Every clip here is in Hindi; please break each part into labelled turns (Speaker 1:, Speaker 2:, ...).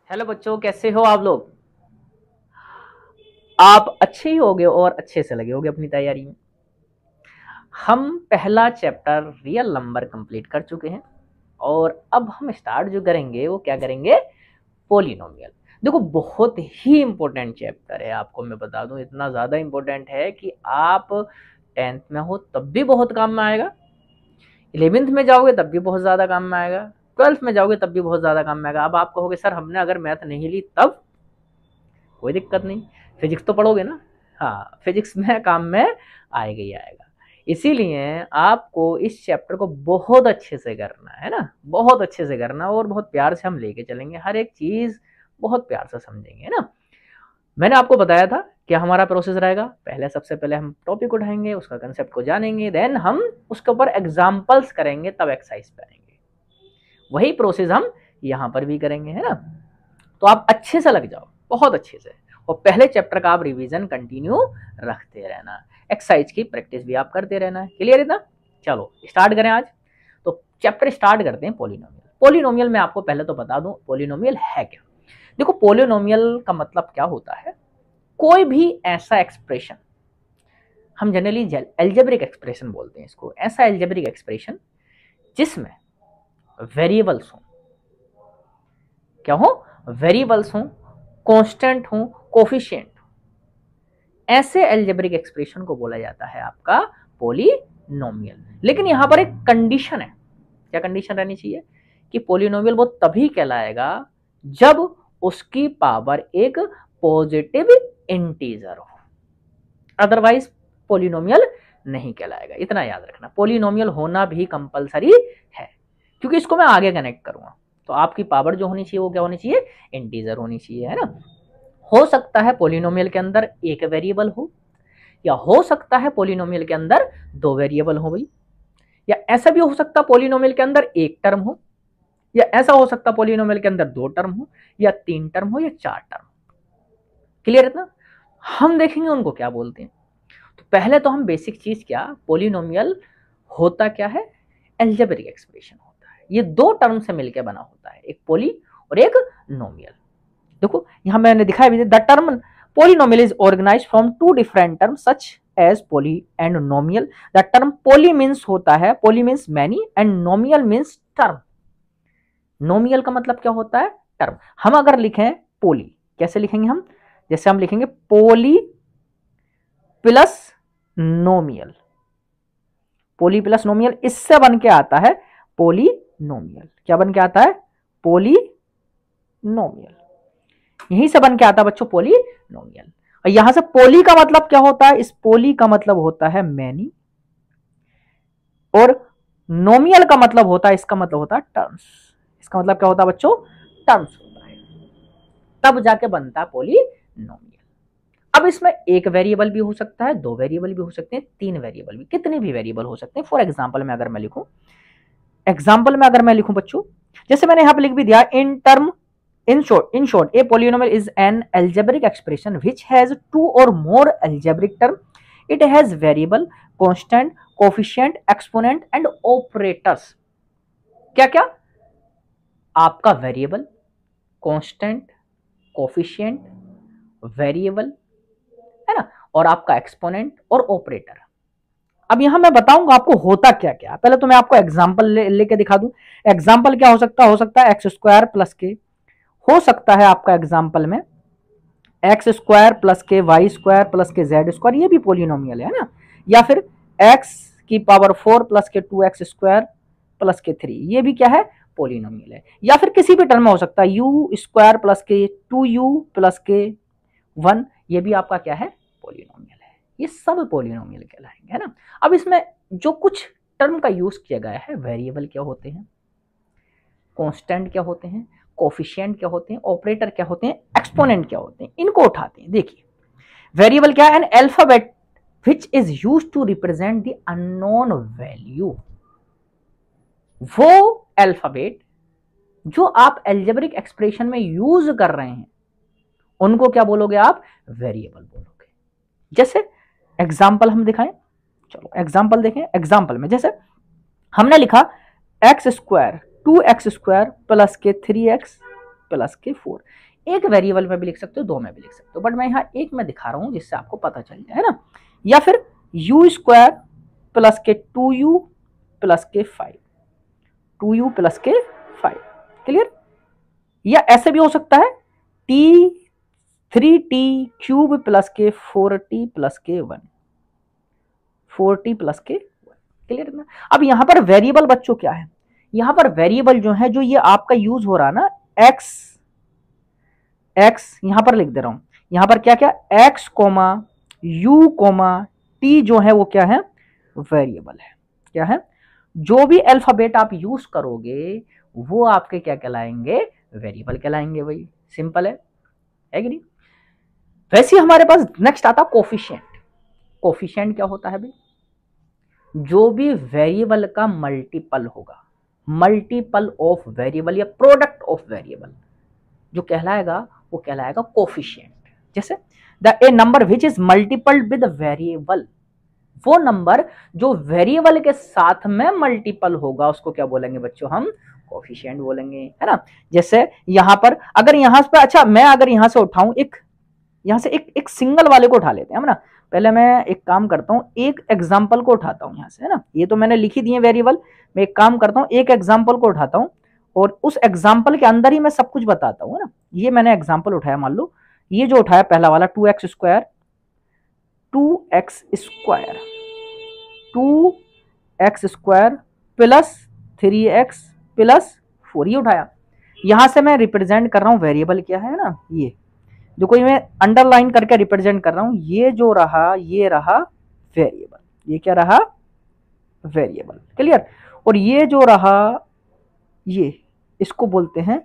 Speaker 1: हेलो बच्चों, कैसे हो आप लोग। आप अच्छे ही होगे और अच्छे से लगे होगे अपनी तैयारी में। हम पहला चैप्टर रियल नंबर कंप्लीट कर चुके हैं और अब हम स्टार्ट जो करेंगे वो क्या करेंगे, पोलिनोमियल। देखो, बहुत ही इंपॉर्टेंट चैप्टर है। आपको मैं बता दूं, इतना ज़्यादा इंपॉर्टेंट है कि आप 10th में हो तब भी बहुत काम में आएगा, 11th में जाओगे तब भी बहुत ज़्यादा काम में आएगा, 12th में जाओगे तब भी बहुत ज़्यादा काम में आएगा। अब आप कहोगे सर हमने अगर मैथ नहीं ली तब, कोई दिक्कत नहीं, फिजिक्स तो पढ़ोगे ना। हाँ, फिजिक्स में काम में आएगा ही आएगा। इसीलिए आपको इस चैप्टर को बहुत अच्छे से करना है ना, बहुत अच्छे से करना, और बहुत प्यार से हम लेके चलेंगे, हर एक चीज बहुत प्यार से समझेंगे, है ना। मैंने आपको बताया था कि हमारा प्रोसेस रहेगा, पहले सबसे पहले हम टॉपिक उठाएंगे, उसका कंसेप्ट को जानेंगे, देन हम उसके ऊपर एग्जाम्पल्स करेंगे, तब एक्सरसाइज पे आएंगे। वही प्रोसेस हम यहाँ पर भी करेंगे, है ना। तो आप अच्छे से लग जाओ, बहुत अच्छे से, और पहले चैप्टर का आप रिवीजन कंटिन्यू रखते रहना, एक्सरसाइज की प्रैक्टिस भी आप करते रहना। क्लियर है ना। चलो स्टार्ट करें आज। तो चैप्टर स्टार्ट करते हैं पोलिनोमियल। पोलिनोमियल में आपको पहले तो बता दूं पोलिनोमियल है क्या। देखो, पोलिनोमियल का मतलब क्या होता है, कोई भी ऐसा एक्सप्रेशन, हम जनरली एल्जेब्रिक एक्सप्रेशन बोलते हैं इसको, ऐसा एल्जेब्रिक एक्सप्रेशन जिसमें वेरिएबल्स हो, क्या हो, वेरिएबल्स हो, कांस्टेंट हो, कोफिशिएंट, ऐसे अलजेब्रिक एक्सप्रेशन को बोला जाता है आपका पोलिनोमियल। लेकिन यहां पर एक कंडीशन है, क्या कंडीशन रहनी चाहिए, कि पोलिनोमियल वो तभी कहलाएगा जब उसकी पावर एक पॉजिटिव इंटीजर हो, अदरवाइज पोलिनोमियल नहीं कहलाएगा। इतना याद रखना, पोलिनोमियल होना भी कंपलसरी है, क्योंकि इसको मैं आगे कनेक्ट करूंगा। तो आपकी पावर जो होनी चाहिए वो क्या होनी चाहिए, इंटीजर होनी चाहिए, है ना। हो सकता है पोलिनोमियल के अंदर एक वेरिएबल हो, या हो सकता है पोलिनोमियल के अंदर दो वेरिएबल हो भाई, या ऐसा भी हो सकता है पोलिनोमियल के अंदर एक टर्म हो, या ऐसा हो सकता है पोलिनोमियल के अंदर दो टर्म हो, या तीन टर्म हो, या चार टर्म। क्लियर है ना। हम देखेंगे उनको क्या बोलते हैं। तो पहले तो हम बेसिक चीज, क्या पोलिनोमियल होता क्या है, एल्जेब्रिक एक्सप्रेशन होता है। ये दो टर्म से मिलकर बना होता है, एक पोली और एक नोमियल। देखो यहां मैंने दिखाया भी, the term polynomial is organised from two different term such as poly and nomial. The term poly means होता है, poly means many, and nomial means term. Nomial का मतलब क्या होता है, टर्म। हम अगर लिखें पोली, कैसे लिखेंगे हम, जैसे हम लिखेंगे पोली प्लस नोमियल, पोली प्लस नोमियल, इससे बन के आता है पोलिनोमियल। क्या बन के आता है, पोलिनोमियल, यहीं से बन के आता है बच्चों पोलिनोमियल। और यहां से पोली का मतलब क्या होता है, इस पोली का मतलब होता है मैनी, और नोमियल का मतलब होता है, इसका मतलब होता है टर्म्स। इसका मतलब क्या होता है बच्चों, टर्म्स होता है, तब जाके बनता है पोलिनोमियल। अब इसमें एक वेरिएबल भी हो सकता है, दो वेरिएबल भी हो सकते हैं, तीन वेरिएबल भी, कितने भी वेरिएबल हो सकते हैं। फॉर एग्जाम्पल में अगर मैं लिखूं, एग्जाम्पल में अगर मैं लिखूं बच्चों, जैसे मैंने यहां पर लिख भी दिया, in term, in short, a polynomial is an algebraic expression which has two or more algebraic term. It has variable, constant, coefficient, exponent and operators. क्या क्या, आपका वेरिएबल, कांस्टेंट, कोफिशिएंट, वेरिएबल, है ना, और आपका एक्सपोनेंट और ऑपरेटर। अब यहां मैं बताऊंगा आपको होता क्या क्या। पहले तो मैं आपको एग्जांपल लेके दिखा दूं। एग्जांपल क्या हो सकता है एक्स स्क्वायर प्लस के, हो सकता है आपका एग्जाम्पल में एक्स स्क्वायर प्लस के वाई स्क्वायर प्लस के जेड स्क्वायर, ये भी पोलिनोमियल है ना। या फिर एक्स की पावर 4 प्लस के 2x स्क्वायर प्लस के 3, ये भी क्या है, पोलिनोमियल है। या फिर किसी भी टर्म में हो सकता है यू स्क्वायर प्लस के 2u प्लस के 1, ये भी आपका क्या है, पोलिनोमियल है। ये सब पोलिनोमियल कहलाएंगे, है ना। अब इसमें जो कुछ टर्म का यूज किया गया है, वेरिएबल क्या होते हैं, कांस्टेंट क्या होते हैं, कोफिशिएंट क्या होते हैं, ऑपरेटर क्या होते हैं, एक्सपोनेंट क्या होते हैं, इनको उठाते हैं। देखिए वेरिएबल क्या है, an alphabet which is used to represent the unknown value. वो अल्फाबेट जो आप अलजेब्रिक एक्सप्रेशन में यूज कर रहे हैं, उनको क्या बोलोगे आप, वेरिएबल बोलोगे। जैसे एग्जाम्पल हम दिखाएं, चलो एग्जाम्पल देखें। एग्जाम्पल में जैसे हमने लिखा x square 2x square plus के 3x प्लस के 4। एक वेरिएबल में भी लिख सकते हो, दो में भी लिख सकते हो, बट मैं यहाँ एक में दिखा रहा हूँ जिससे आपको पता चल जाए, है ना। या फिर यू स्क्वायर प्लस के 2u प्लस के 5, 2u प्लस के 5, क्लियर। या ऐसे भी हो सकता है t 3t क्यूब प्लस के 4t प्लस के 1, 4t प्लस के 1, क्लियर ना। अब यहां पर वेरिएबल बच्चों क्या है, यहां पर वेरिएबल जो है, जो ये आपका यूज हो रहा ना x, यहां पर लिख दे रहा हूं, यहां पर क्या क्या x comma u comma t जो है वो क्या है, वेरिएबल है। क्या है, जो भी अल्फाबेट आप यूज करोगे वो आपके क्या कहलाएंगे, वेरिएबल कहलाएंगे। भाई सिंपल है कि नहीं। वैसे हमारे पास नेक्स्ट आता कोफिशिएंट। कोफिशिएंट क्या होता है भाई, जो भी वेरिएबल का मल्टीपल होगा, मल्टीपल ऑफ वेरिएबल या प्रोडक्ट ऑफ वेरिएबल जो कहलाएगा वो कहलाएगा कोफिशिएंट। जैसे a number which is multiplied with variable, वो नंबर जो वेरिएबल के साथ में मल्टीपल होगा उसको क्या बोलेंगे बच्चों, हम कोफिशिएंट बोलेंगे, है ना। जैसे यहां पर अगर यहां पर, अच्छा मैं अगर यहां से उठाऊं यहां से एक सिंगल वाले को उठा लेते हैं हम ना। पहले मैं एक काम करता हूं, एक एग्जांपल को उठाता हूं यहां से, है ना। ये तो मैंने लिखी दिए वेरिएबल, मैं एक काम करता हूं, एक एग्जांपल को उठाता हूं और उस एग्जांपल के अंदर ही मैं सब कुछ बताता हूं, है ना। ये मैंने एग्जांपल उठाया, मान लो ये जो उठाया पहला वाला 2x square, 2x square, 2x square plus 3x plus 4, ये उठाया। यहां से मैं रिप्रेजेंट कर रहा हूं वेरिएबल क्या है ना, ये देखो ये मैं अंडरलाइन करके रिप्रेजेंट कर रहा हूं, ये जो रहा ये रहा वेरिएबल, ये क्या रहा, वेरिएबल, क्लियर। और ये जो रहा ये, इसको बोलते हैं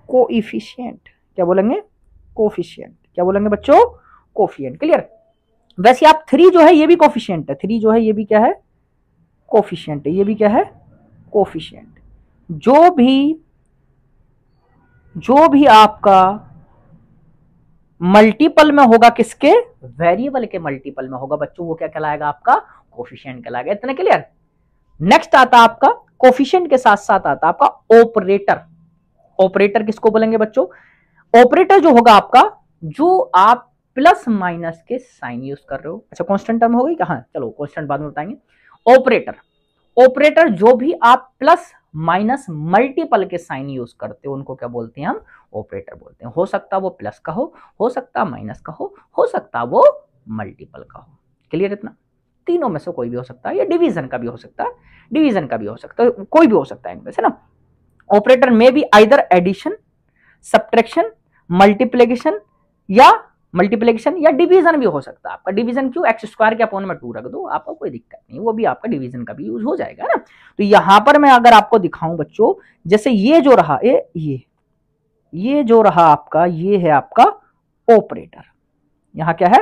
Speaker 1: कोएफिशिएंट। क्या बोलेंगे, कोएफिशिएंट। क्या बोलेंगे बच्चों, कोएफिशिएंट, क्लियर। वैसे आप 3 जो है ये भी कोएफिशिएंट है, 3 जो है ये भी क्या है, कोएफिशिएंट है, ये भी क्या है, कोएफिशिएंट। जो भी आपका मल्टीपल में होगा, किसके, वेरिएबल के मल्टीपल में होगा बच्चों, वो क्या कहलाएगा, आपका कोएफिशिएंट कहलाएगा। इतना क्लियर। नेक्स्ट आता आपका कोएफिशिएंट के साथ साथ आता आपका ऑपरेटर। ऑपरेटर किसको बोलेंगे बच्चों, ऑपरेटर जो होगा आपका, जो आप प्लस माइनस के साइन यूज कर रहे हो। अच्छा कांस्टेंट टर्म हो गई कहां, चलो कांस्टेंट बाद में बताएंगे। ऑपरेटर, ऑपरेटर जो भी आप प्लस माइनस मल्टीपल के साइन यूज करते हो उनको क्या बोलते हैं, हम ऑपरेटर बोलते हैं। हो सकता वो प्लस का हो सकता माइनस का हो सकता वो मल्टीपल का हो, क्लियर। इतना तीनों में से कोई भी हो सकता है, या डिवीजन का भी हो सकता है, डिवीजन का भी हो सकता है, कोई भी हो सकता है इनमें से ना। ऑपरेटर में भी आइदर एडिशन, सब्ट्रैक्शन, मल्टीप्लिकेशन या डिवीजन भी हो सकता है आपका। डिवीजन क्यों, एक्स स्क्वायर के अपॉन में 2 रख दो, आपको कोई दिक्कत नहीं, वो भी आपका डिवीजन का भी यूज हो जाएगा ना। तो यहां पर मैं अगर आपको दिखाऊं बच्चों, जैसे ये जो रहा ये जो रहा आपका, ये है आपका ऑपरेटर। यहां क्या है,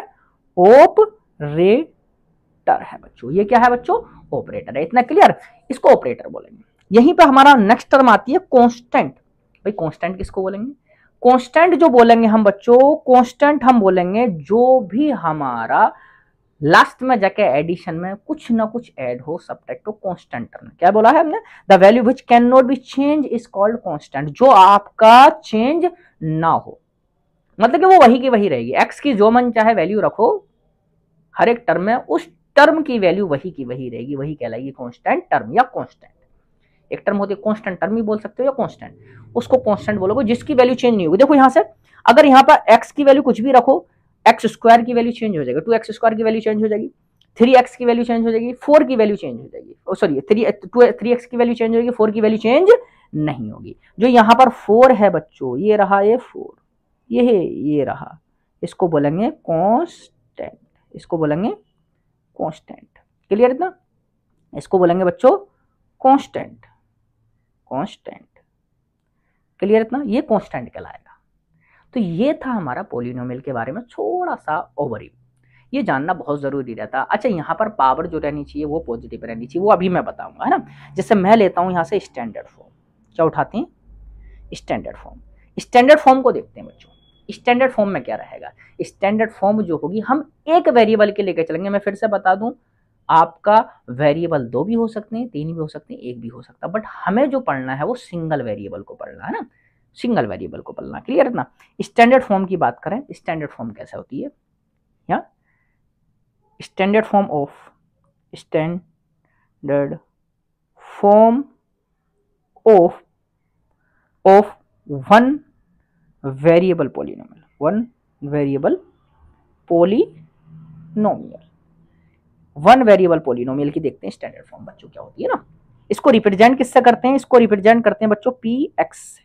Speaker 1: ऑपरेटर है बच्चों, ये क्या है बच्चों, ऑपरेटर है। इतना क्लियर, इसको ऑपरेटर बोलेंगे। यहीं पे हमारा नेक्स्ट टर्म आती है कांस्टेंट। भाई कांस्टेंट किसको बोलेंगे, कांस्टेंट जो बोलेंगे हम बच्चों, कांस्टेंट हम बोलेंगे जो भी हमारा लास्ट में जाके एडिशन में कुछ ना कुछ ऐड हो, सब्ट्रैक्ट हो, कांस्टेंट टर्म। क्या बोला है हमने, the value which can not be change is called constant. जो आपका चेंज ना हो, मतलब कि वो वही की वही रहेगी। एक्स की जो मन चाहे वैल्यू रखो हर एक टर्म में, उस टर्म की वैल्यू वही की वही रहेगी, वही कहलाएगी कांस्टेंट टर्म या कांस्टेंट। एक टर्म होती है कांस्टेंट टर्म भी बोल सकते हो या कांस्टेंट, उसको कांस्टेंट बोलोगे जिसकी वैल्यू चेंज नहीं होगी। देखो यहां से अगर यहां पर एक्स की वैल्यू कुछ भी रखो, एक्स स्क्वायर की वैल्यू चेंज हो जाएगी, 2x स्क्वायर की वैल्यू चेंज हो जाएगी, 3x की वैल्यू चेंज हो जाएगी, 4 की वैल्यू चेंज हो जाएगी, सॉरी 3x की वैल्यू चेंज होगी, 4 की वैल्यू चेंज नहीं होगी। जो यहां पर 4 है बच्चों, ये रहा ये 4, ये रहा, इसको बोलेंगे कांस्टेंट, इसको बोलेंगे कांस्टेंट, क्लियर इतना। इसको बोलेंगे बच्चों कांस्टेंट, क्लियर इतना, ये कांस्टेंट कहलाएगा। तो ये था हमारा पॉलिनोमियल के बारे में थोड़ा सा ओवरव्यू, ये जानना बहुत जरूरी रहता है। अच्छा यहाँ पर पावर जो रहनी चाहिए वो पॉजिटिव रहनी चाहिए, वो अभी मैं बताऊंगा, है ना। जैसे मैं लेता हूं यहाँ से स्टैंडर्ड फॉर्म, क्या उठाते हैं, स्टैंडर्ड फॉर्म। स्टैंडर्ड फॉर्म को देखते हैं बच्चों, स्टैंडर्ड फॉर्म में क्या रहेगा। स्टैंडर्ड फॉर्म जो होगी, हम एक वेरिएबल के लेकर चलेंगे। मैं फिर से बता दूं, आपका वेरिएबल 2 भी हो सकते हैं, 3 भी हो सकते हैं, 1 भी हो सकता है, बट हमें जो पढ़ना है वो सिंगल वेरिएबल को पढ़ना है ना। सिंगल वेरिएबल को पलना। क्लियर है ना। स्टैंडर्ड फॉर्म की बात करें, स्टैंडर्ड फॉर्म कैसे होती है, या standard form of one variable polynomial, one variable polynomial की देखते हैं स्टैंडर्ड फॉर्म बच्चों क्या होती है ना। इसको रिप्रेजेंट किससे करते हैं, इसको रिप्रेजेंट करते हैं बच्चों पी एक्स से।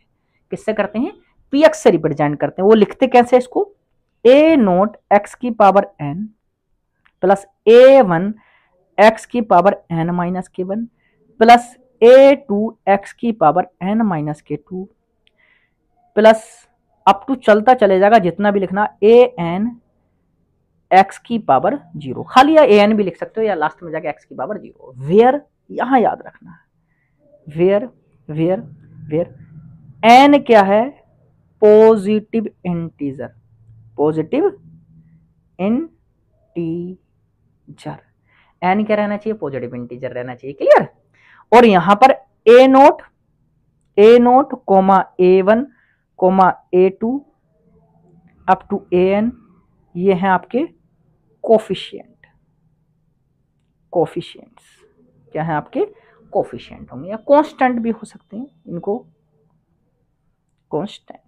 Speaker 1: किससे करते हैं, पी एक्स से रिप्रेजेंट करते हैं। वो लिखते कैसे इसको, ए नोट एक्स की power n plus a one x की पावर एन माइनस के one plus a two x की पावर एन माइनस के टू प्लस अप टू चलता चले जाएगा जितना भी लिखना, ए एन एक्स की पावर जीरो, खाली या ए एन भी लिख सकते हो या लास्ट में जाके एक्स की पावर जीरो। वेयर यहां याद रखना है, वेयर वेयर वेयर एन क्या है, positive integer, positive integer, n क्या रहना चाहिए, पॉजिटिव इंटीजर रहना चाहिए। क्लियर। और यहां पर a naught comma a one comma a two up to a n, ये हैं आपके कोफिशिएंट्स क्या है आपके, कोफिशिएंट होंगे या कांस्टेंट भी हो सकते हैं, इनको कांस्टेंट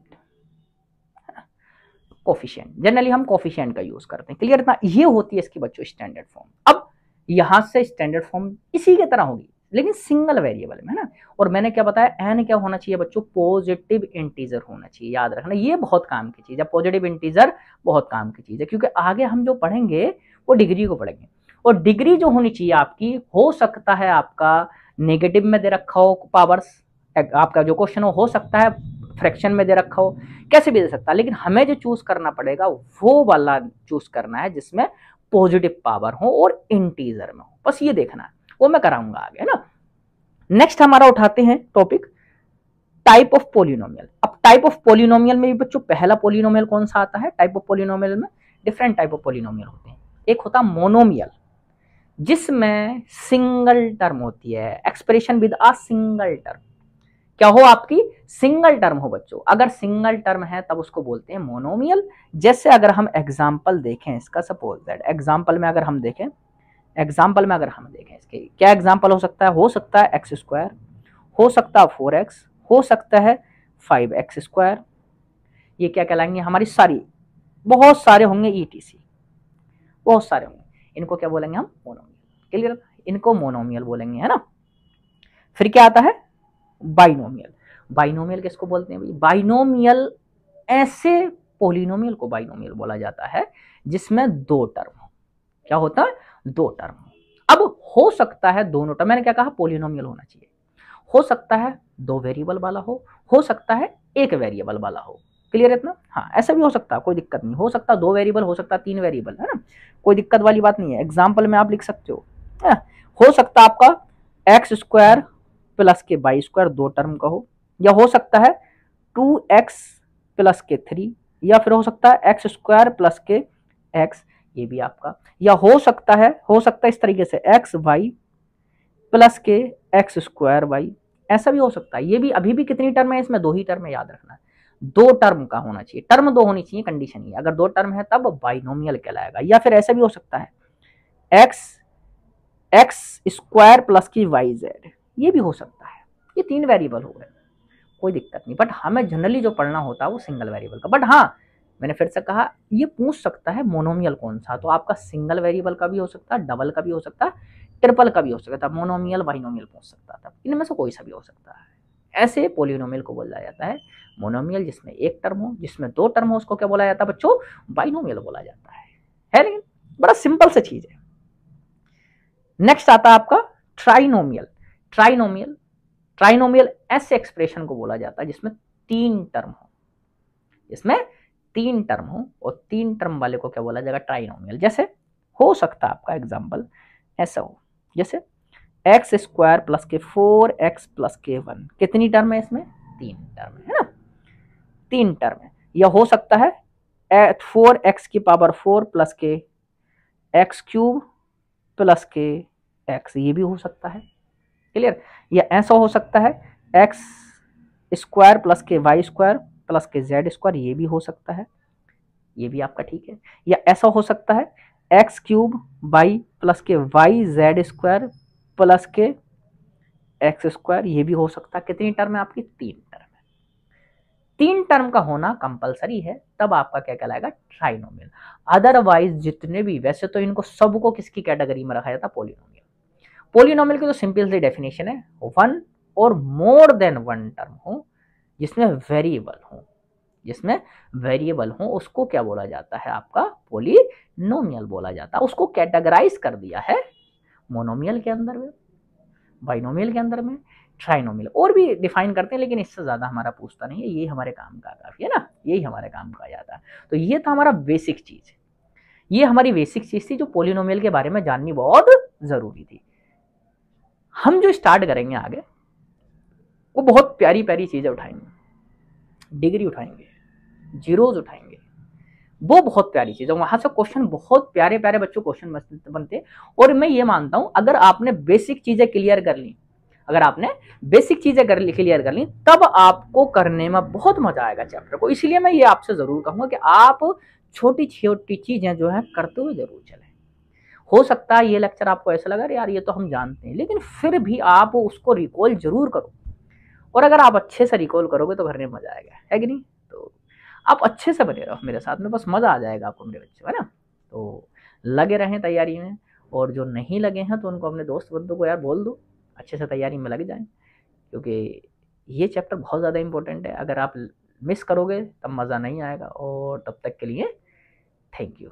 Speaker 1: कोफिशिएंट, जनरली हम कोफिशिएंट का यूज करते हैं। क्लियर ना। ये होती है इसकी बच्चों स्टैंडर्ड फॉर्म। अब यहां से स्टैंडर्ड फॉर्म इसी के तरह होगी लेकिन सिंगल वेरिएबल में, है ना। और मैंने क्या बताया, एन क्या होना चाहिए बच्चों, पॉजिटिव इंटीजर होना चाहिए। याद रखना ये बहुत काम की चीज है, पॉजिटिव इंटीजर बहुत काम की चीज है, क्योंकि आगे हम जो पढ़ेंगे वो डिग्री को पढ़ेंगे। और डिग्री जो होनी चाहिए आपकी, हो सकता है आपका नेगेटिव में दे रखा हो पावर्स, आपका जो क्वेश्चन हो सकता है फ्रैक्शन में दे रखा हो, कैसे भी दे सकता है, लेकिन हमें जो चूज करना पड़ेगा वो वाला चूज करना है जिसमें पॉजिटिव पावर हो और इंटीजर में हो। बस ये देखना है, वो मैं कराऊंगा आगे, है ना। नेक्स्ट हमारा उठाते हैं टॉपिक टाइप ऑफ पॉलिनोमियल। अब टाइप ऑफ पॉलिनोमियल में भी बच्चों पहला पॉलिनोमियल कौन सा आता है, टाइप ऑफ पॉलिनोमियल में डिफरेंट टाइप ऑफ पॉलिनोमियल होते हैं। एक होता है मोनोमियल, जिसमें सिंगल टर्म होती है, expression with a single term. क्या हो आपकी, सिंगल टर्म हो बच्चों। अगर सिंगल टर्म है तब उसको बोलते हैं मोनोमियल। जैसे अगर हम एग्जांपल देखें इसका, सपोज दैट एग्जांपल में अगर हम देखें इसके क्या एग्जांपल हो सकता है एक्स स्क्वायर, हो सकता है 4x, हो सकता है 5x स्क्वायर। ये क्या कहलाएंगे, हमारी सारी, बहुत सारे होंगे ETC, बहुत सारे होंगे। इनको क्या बोलेंगे हम, मोनोमियल। क्लियर, इनको मोनोमियल बोलेंगे, है ना। फिर क्या आता है, बाइनोमियल। बाइनोमियल किसको बोलते हैं भाई, बाइनोमियल ऐसे पॉलिनोमियल को बाइनोमियल बोला जाता है जिसमें दो टर्म हो। क्या होता है, दो टर्म हो। अब हो सकता है दोनों टर्म, मैंने क्या कहा, पॉलिनोमियल होना चाहिए, हो सकता है दो वेरिएबल वाला हो सकता है एक वेरिएबल वाला हो। क्लियर है इतना। हाँ, ऐसा भी हो सकता है, कोई दिक्कत नहीं, हो सकता है दो वेरिएबल, हो सकता है तीन वेरिएबल, है ना, कोई दिक्कत वाली बात नहीं है। एग्जाम्पल में आप लिख सकते हो सकता है आपका एक्स स्क्वायर प्लस के वाई स्क्वायर दो टर्म का हो, या हो सकता है 2x प्लस के 3, या फिर हो सकता है एक्स स्क्वायर प्लस के x, ये भी आपका, या हो सकता है इस तरीके से एक्स वाई प्लस के एक्स स्क्वायर वाई, ऐसा भी हो सकता है। ये भी अभी भी कितनी टर्म है इसमें, दो ही टर्म है, याद रखना है, दो टर्म का होना चाहिए, टर्म दो होनी चाहिए, कंडीशन ही। अगर दो टर्म है तब बाइनोमियल कहलाएगा। या फिर ऐसा भी हो सकता है एक्स स्क्वायर प्लस की वाई जेड, ये भी हो सकता है। ये तीन वेरिएबल हो गए, कोई दिक्कत नहीं। बट हमें जनरली जो पढ़ना होता है वो सिंगल वेरिएबल का। बट हाँ, मैंने फिर से कहा, ये पूछ सकता है मोनोमियल कौन सा, तो आपका सिंगल वेरिएबल का भी हो सकता है, डबल का भी हो सकता है, ट्रिपल का भी हो सकता है, मोनोमियल बाइनोमियल पूछ सकता था, इनमें से कोई सा भी हो सकता है। ऐसे पॉलिनोमियल को बोला जाता है मोनोमियल, जिसमें एक टर्म हो, जिसमें दो टर्म हो, उसको क्या बोला जाता है बच्चों, बाइनोमियल बोला जाता है। लेकिन बड़ा सिंपल सा चीज है। नेक्स्ट आता है आपका ट्राइनोमियल। ट्राइनोमियल ऐसे एक्सप्रेशन को बोला जाता है जिसमें तीन टर्म हो, और तीन टर्म वाले को क्या बोला जाएगा, ट्राइनोमियल। जैसे हो सकता है आपका एग्जांपल ऐसा हो, जैसे एक्स स्क्वायर प्लस के 4x प्लस के 1, कितनी टर्म है इसमें, तीन टर्म है ना, तीन टर्म है। या हो सकता है 4x की पावर 4 प्लस के एक्स क्यूब प्लस के x, ये भी हो सकता है। क्लियर। या ऐसा हो सकता है x स्क्वायर प्लस के वाई स्क्वायर प्लस के जेड स्क्वायर, ये भी हो सकता है, ये भी आपका ठीक है। या ऐसा हो सकता है एक्स क्यूब बाई प्लस के वाई जेड स्क्वायर प्लस के एक्स स्क्वायर, ये भी हो सकता है। कितनी टर्म है आपकी? 3 टर्म है। 3 टर्म का होना कंपलसरी है, तब आपका क्या कहलाएगा? ट्राइनोमियल। अदरवाइज जितने भी, वैसे तो इनको सबको किसकी कैटेगरी में रखा जाता? पॉलिनोमियल। पॉलिनोमियल की तो सिंपल सी डेफिनेशन है, वन और मोर देन वन टर्म हो जिसमें वेरिएबल हो, जिसमें वेरिएबल हो उसको क्या बोला जाता है? आपका पॉलिनोमियल बोला जाता है। उसको कैटेगराइज कर दिया है मोनोमियल के अंदर में, बाइनोमियल के अंदर में, ट्राइनोमियल और भी डिफाइन करते हैं, लेकिन इससे ज्यादा हमारा पूछता नहीं है, ये हमारे काम का काफी है ना, यही हमारे काम का जाता है। तो ये था हमारा बेसिक चीज, ये हमारी बेसिक चीज थी जो पॉलिनोमियल के बारे में जाननी बहुत जरूरी थी। हम जो स्टार्ट करेंगे आगे वो बहुत प्यारी प्यारी चीजें उठाएंगे, डिग्री उठाएंगे, जीरोज उठाएंगे, वो बहुत प्यारी चीज है। वहां से क्वेश्चन बहुत प्यारे प्यारे बच्चों क्वेश्चन बनते। और मैं ये मानता हूं अगर आपने बेसिक चीजें क्लियर कर ली, अगर आपने बेसिक चीजें क्लियर कर ली, तब आपको करने में बहुत मजा आएगा चैप्टर को। इसलिए मैं ये आपसे जरूर कहूंगा कि आप छोटी छोटी चीजें जो है करते हुए जरूर चलें। हो सकता है ये लेक्चर आपको ऐसा लगा यार ये तो हम जानते हैं, लेकिन फिर भी आप उसको रिकॉल जरूर करो, और अगर आप अच्छे से रिकॉल करोगे तो करने में मजा आएगा, है कि नहीं? तो आप अच्छे से बने रहो मेरे साथ में, बस मजा आ जाएगा आपको मेरे बच्चों, है ना? तो लगे रहें तैयारी में, और जो नहीं लगे हैं तो उनको अपने दोस्त बंधु को यार बोल दो अच्छे से तैयारी में लग जाएं, क्योंकि ये चैप्टर बहुत ज़्यादा इंपॉर्टेंट है। अगर आप मिस करोगे तब मज़ा नहीं आएगा। और तब तक के लिए थैंक यू।